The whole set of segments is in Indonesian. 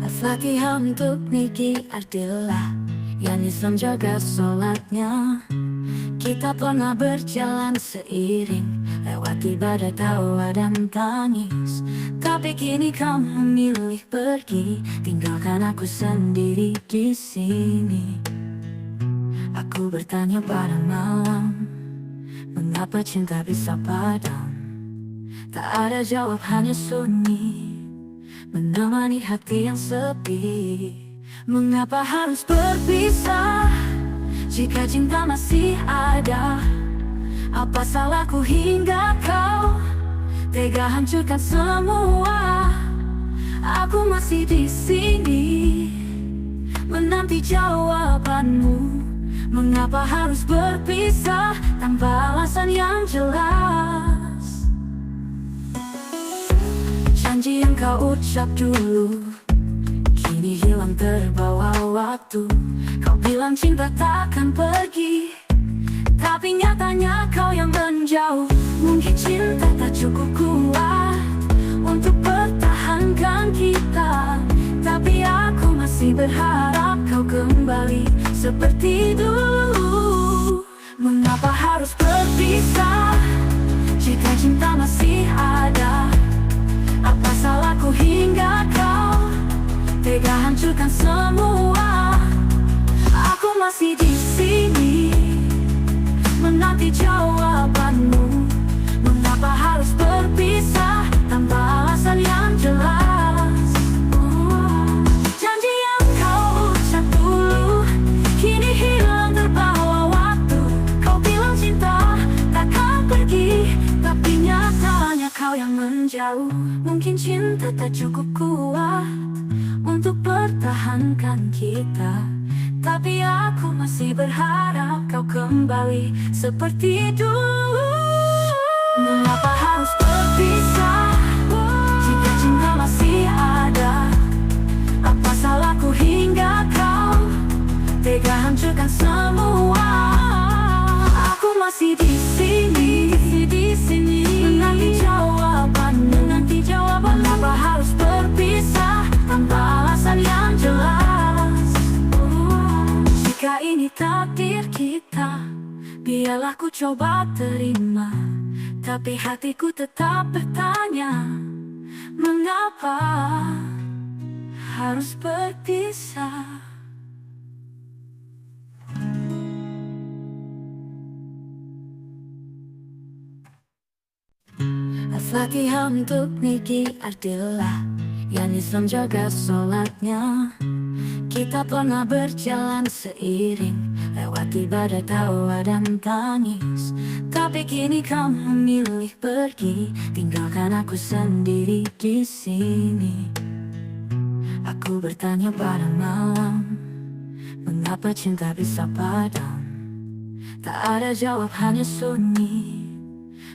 Al-Fatihah untuk Niki Ardilla yang Islam jaga sholatnya. Kita pernah berjalan seiring, lewati badai tawa dan tangis. Tapi kini kau memilih pergi, tinggalkan aku sendiri di sini. Aku bertanya pada malam, mengapa cinta bisa padam? Tak ada jawab, hanya sunyi menemani hati yang sepi. Mengapa harus berpisah jika cinta masih ada? Apa salahku hingga kau tega hancurkan semua? Aku masih di sini menanti jawabanmu. Mengapa harus berpisah tanpa alasan yang jelas? Janji yang kau ucap dulu kini hilang terbawa waktu. Kau bilang cinta takkan pergi, tapi nyatanya kau yang menjauh. Mungkin cinta tak cukup kuat untuk pertahankan kita, tapi aku masih berharap kau kembali seperti dulu. Mengapa harus berpisah jika cinta masih ada? Apa salahku hingga kau tega hancurkan semua? Aku masih di sini menanti jawabanmu. Mengapa harus berpisah tanpa alasan yang jelas? Janji yang kau ucap dulu kini hilang terbawa waktu. Kau bilang cinta takkan pergi, tapi nyatanya kau yang menjauh. Mungkin cinta tak cukup kuat untuk pertahankan kita, tapi aku masih berharap kau kembali seperti dulu. Mengapa harus berpisah jika cinta masih ada? Apa salahku hingga kau tega hancurkan semua? Aku masih di sini menanti jawabanmu. Mengapa harus berpisah tanpa alasan yang jelas? Jika ini takdir kita, biarlah ku coba terima, tapi hatiku tetap bertanya, mengapa harus berpisah? Al-Fatihah untuk Niki Ardilla yang Islam jaga sholatnya. Kita pernah berjalan seiring, lewati badai tawa dan tangis. Tapi kini kau memilih pergi, tinggalkan aku sendiri di sini. Aku bertanya pada malam, mengapa cinta bisa padam? Tak ada jawab, hanya sunyi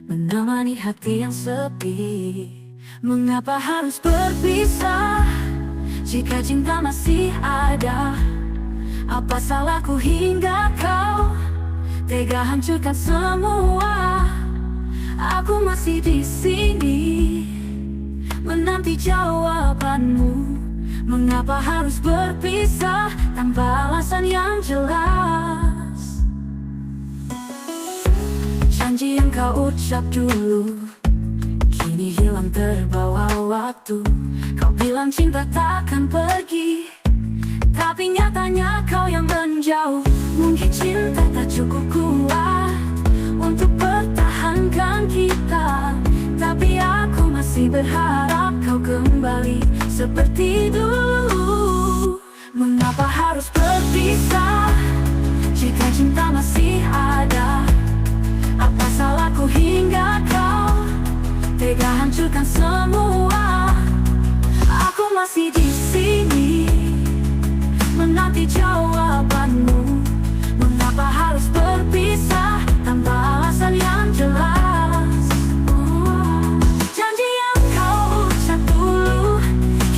menemani hati yang sepi. Mengapa harus berpisah jika cinta masih ada? Apa salahku hingga kau tega hancurkan semua? Aku masih di sini menanti jawabanmu. Mengapa harus berpisah tanpa alasan yang jelas? Janji yang kau ucap dulu kini hilang terbawa waktu. Kau bilang cinta takkan pergi, tapi nyatanya kau yang menjauh. Mungkin cinta tak cukup kuat untuk pertahankan kita, tapi aku masih berharap kau kembali seperti dulu. Mengapa harus berpisah jika cinta masih ada? Apa salahku hingga kau tega hancurkan semua? Aku masih di sini menanti jawabanmu. Mengapa harus berpisah tanpa alasan yang jelas? Janji yang kau ucap dulu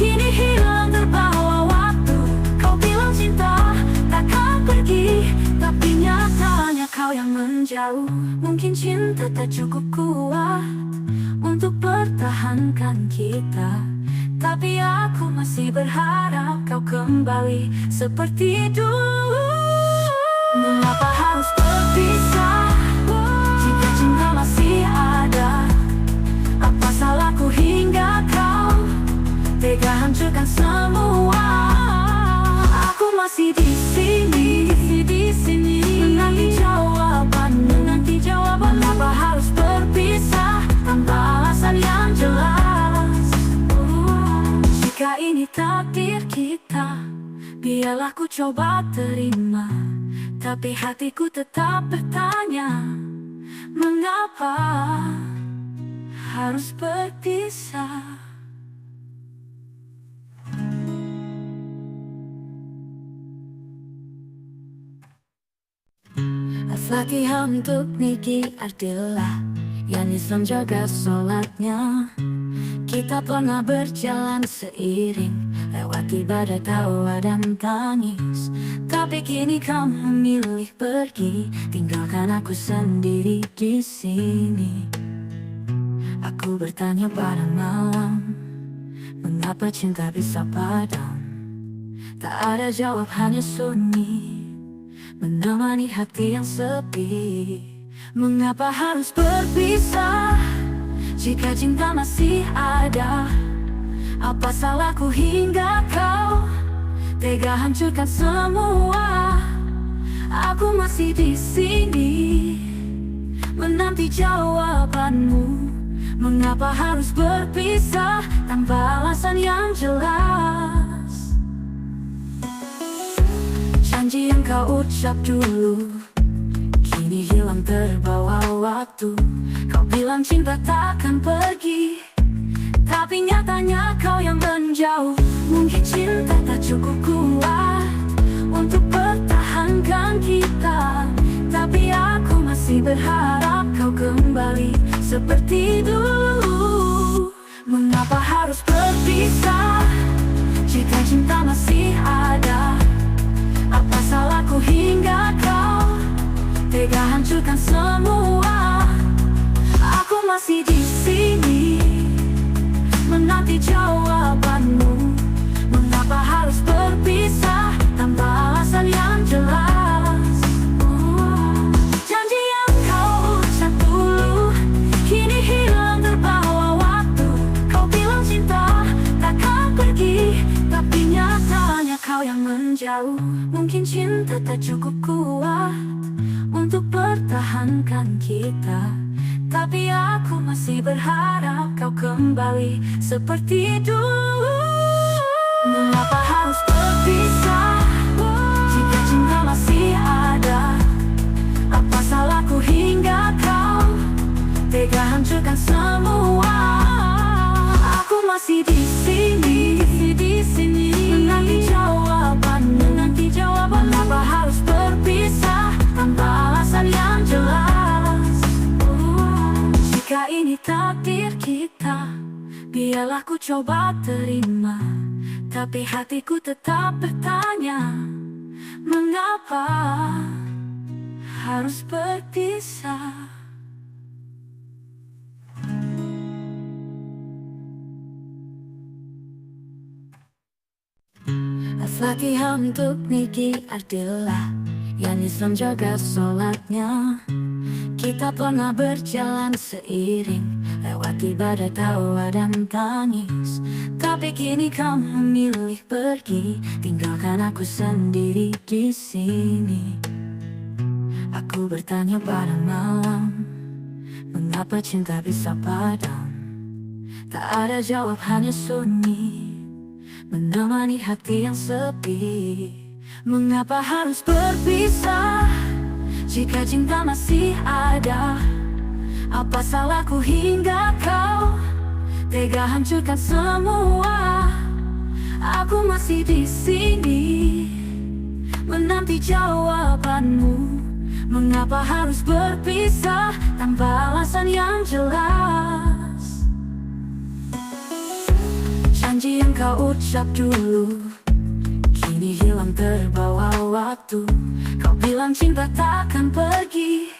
kini hilang terbawa waktu. Kau bilang cinta takkan pergi, tapi nyatanya kau yang menjauh. Mungkin cinta tak cukup kuat untuk pertahankan kita, Tapi aku masih berharap kau kembali seperti dulu. Mengapa harus berpisah jika cinta masih ada? Apa salahku hingga kau tega hancurkan semua? Aku masih di sini, menanti jawaban. Mengapa harus berpisah tanpa alasan yang jelas? Jika ini takdir kita, biarlah ku coba terima. Tapi hatiku tetap bertanya, mengapa harus berpisah? Al-Fatihah untuk Niki Ardilla yang Islam jaga sholatnya. Kita pernah berjalan seiring, lewati badai tawa dan tangis. Tapi kini kau memilih pergi, tinggalkan aku sendiri di sini. Aku bertanya pada malam, mengapa cinta bisa padam? Tak ada jawab, hanya sunyi menemani hati yang sepi. Mengapa harus berpisah jika cinta masih ada? Apa salahku hingga kau tega hancurkan semua? Aku masih di sini menanti jawabanmu. Mengapa harus berpisah tanpa alasan yang jelas? Janji yang kau ucap dulu kini hilang terbawa waktu. Kau bilang cinta takkan pergi, tapi nyatanya kau yang menjauh. Mungkin cinta tak cukup kuat untuk pertahankan kita, tapi aku masih berharap kau kembali seperti dulu. Mengapa harus berpisah jika cinta masih ada? Apa salahku hingga kau tega hancurkan semua? Aku masih di sini menanti jawabanmu. Mengapa harus berpisah tanpa alasan yang jelas? Janji yang kau ucap dulu kini hilang terbawa waktu. Kau bilang cinta takkan pergi, tapi nyatanya kau yang menjauh. Mungkin cinta tak cukup kuat untuk pertahankan kita, tapi aku masih berharap kau kembali seperti dulu. Mengapa harus berpisah jika cinta masih ada? Apa salahku hingga kau tega hancurkan semua? Aku masih di sini menanti jawaban. Mengapa harus berpisah tanpa alasan yang jelas? Jika ini takdir kita, biarlah ku coba terima. Tapi hatiku tetap bertanya, mengapa harus berpisah? Al-Fatihah untuk Niki Ardilla yang Islam jaga sholatnya. Kita pernah berjalan seiring, lewati badai tawa dan tangis. Tapi kini kau memilih pergi, tinggalkan aku sendiri di sini. Aku bertanya pada malam, mengapa cinta bisa padam? Tak ada jawab, hanya sunyi menemani hati yang sepi. Mengapa harus berpisah jika cinta masih ada? Apa salahku hingga kau tega hancurkan semua? Aku masih di sini menanti jawabanmu. Mengapa harus berpisah tanpa alasan yang jelas? Janji yang kau ucap dulu kini hilang terbawa waktu. Kau bilang cinta takkan pergi,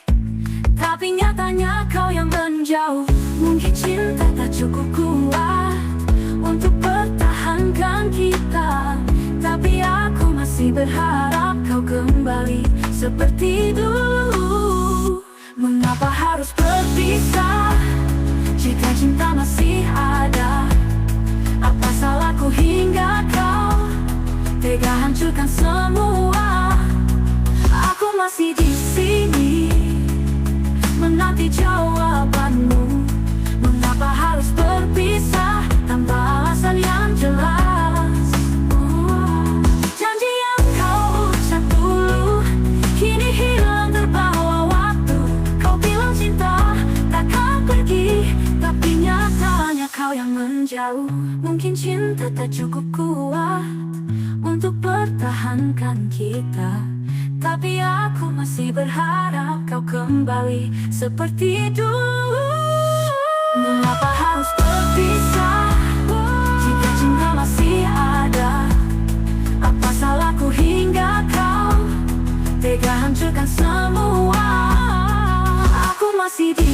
tapi nyatanya kau yang menjauh. Mungkin cinta tak cukup kuat untuk mempertahankan kita. Tapi aku masih berharap kau kembali seperti dulu. Mengapa harus berpisah jika cinta masih ada? Apa salahku hingga kau tega hancurkan semua? Aku masih di sini menanti jawabanmu. Mengapa harus berpisah tanpa alasan yang jelas? Janji yang kau ucap dulu kini hilang terbawa waktu. Kau bilang cinta takkan pergi, tapi nyatanya kau yang menjauh. Mungkin cinta tak cukup kuat untuk pertahankan kita, tapi aku masih berharap kau kembali seperti dulu. Mengapa harus berpisah jika cinta masih ada? Apa salahku hingga kau tega hancurkan semua? Aku masih di